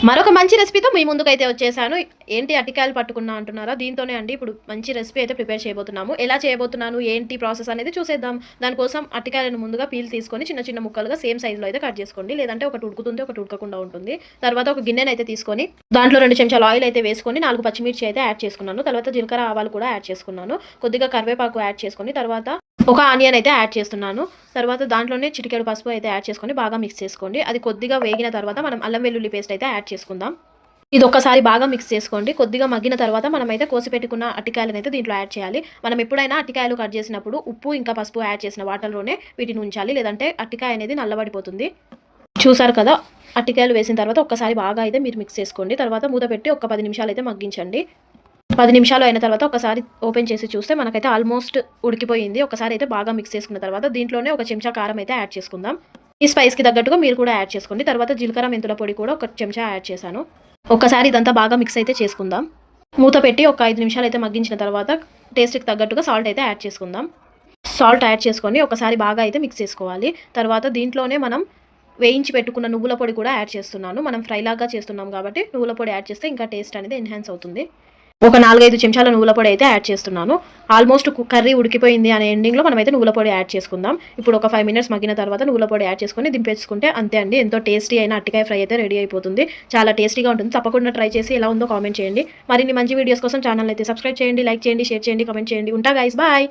మరొక మంచి రెసిపీతో మీ ముందుకైతే వచ్చేసాను. ఏంటి అరటికాయలు పట్టుకున్నా అంటున్నారా? దీంతోనే అండి ఇప్పుడు మంచి రెసిపీ అయితే ప్రిపేర్ చేయబోతున్నాము. ఎలా చేయబోతున్నాను, ఏంటి ప్రాసెస్ అనేది చూసేద్దాం. దానికోసం అరటికాయలను ముందుగా పీల్ తీసుకొని చిన్న చిన్న ముక్కలుగా సేమ్ సైజులో అయితే కట్ చేసుకోండి. లేదంటే ఒకటి ఉడుకుతుంది, ఒకటి ఉడకకుండా ఉంటుంది. తర్వాత ఒక గిన్నెనైతే తీసుకొని దాంట్లో 2 చెంచాల ఆయిల్ అయితే వేసుకొని 4 పచ్చిమిర్చి అయితే యాడ్ చేసుకున్నాను. తర్వాత జీలకర్ర, ఆవాలు కూడా యాడ్ చేసుకున్నాను. కొద్దిగా కరివేపాకు యాడ్ చేసుకొని తర్వాత ఒక ఆనియన్ అయితే యాడ్ చేస్తున్నాను. తర్వాత దాంట్లోనే చిటికెడు పసుపు అయితే యాడ్ చేసుకొని బాగా మిక్స్ చేసుకోండి. అది కొద్దిగా వేగిన తర్వాత మనం అల్లం వెల్లుల్లి పేస్ట్ అయితే యాడ్ చేసుకుందాం. ఇది ఒక్కసారి బాగా మిక్స్ చేసుకోండి. కొద్దిగా మగ్గిన తర్వాత మనమైతే కోసి పెట్టుకున్న అరటికాయలను అయితే దీంట్లో యాడ్ చేయాలి. మనం ఎప్పుడైనా అరటికాయలు కట్ చేసినప్పుడు ఉప్పు ఇంకా పసుపు యాడ్ చేసిన వాటర్లోనే వీటిని ఉంచాలి. లేదంటే అరటికాయ అనేది నల్లబడిపోతుంది. చూసారు కదా, అరటికాయలు వేసిన తర్వాత ఒక్కసారి బాగా అయితే మీరు మిక్స్ చేసుకోండి. తర్వాత మూత పెట్టి ఒక 10 నిమిషాలు అయితే మగ్గించండి. 10 నిమిషాలు అయిన తర్వాత ఒకసారి ఓపెన్ చేసి చూస్తే మనకైతే ఆల్మోస్ట్ ఉడికిపోయింది. ఒకసారి అయితే బాగా మిక్స్ చేసుకున్న తర్వాత దీంట్లోనే ఒక చెంచా కారం అయితే యాడ్ చేసుకుందాం. ఈ స్పైస్కి తగ్గట్టుగా మీరు కూడా యాడ్ చేసుకోండి. తర్వాత జీలకర్ర, మెంతుల పొడి కూడా ఒక చెంచా యాడ్ చేశాను. ఒకసారి ఇదంతా బాగా మిక్స్ అయితే చేసుకుందాం. మూత పెట్టి ఒక 5 నిమిషాలు అయితే మగ్గించిన తర్వాత టేస్ట్కి తగ్గట్టుగా సాల్ట్ అయితే యాడ్ చేసుకుందాం. సాల్ట్ యాడ్ చేసుకొని ఒకసారి బాగా అయితే మిక్స్ చేసుకోవాలి. తర్వాత దీంట్లోనే మనం వేయించి పెట్టుకున్న నువ్వుల పొడి కూడా యాడ్ చేస్తున్నాను. మనం ఫ్రై లాగా చేస్తున్నాం కాబట్టి నువ్వుల పొడి యాడ్ చేస్తే ఇంకా టేస్ట్ అనేది ఎన్హాన్స్ అవుతుంది. ఒక 4-5 చెంచాల నువ్వుల పొడి అయితే యాడ్ చేస్తున్నాను. ఆల్మోస్ట్ కర్రీ ఉడికిపోయింది అనే ఎండింగ్లో మనమైతే నువ్వుల పొడి యాడ్ చేసుకుందాం. ఇప్పుడు ఒక 5 మినిట్స్ మగ్గిన తర్వాత నువ్వుల పొడి యాడ్ చేసుకొని దింపేసుకుంటే అంతే అండి. ఎంతో టేస్టీ అయిన అరటికాయ ఫ్రై అయితే రెడీ అయిపోతుంది. చాలా టేస్టీగా ఉంటుంది. తప్పకుండా ట్రై చేసి ఎలా ఉందో కామెంట్ చేయండి. మరిన్ని మంచి వీడియోస్ కోసం ఛానల్ అయితే సబ్స్క్రైబ్ చేయండి, లైక్ చేయండి, షేర్ చేయండి, కామెంట్ చేయండి. ఉంటా గైస్, బాయ్.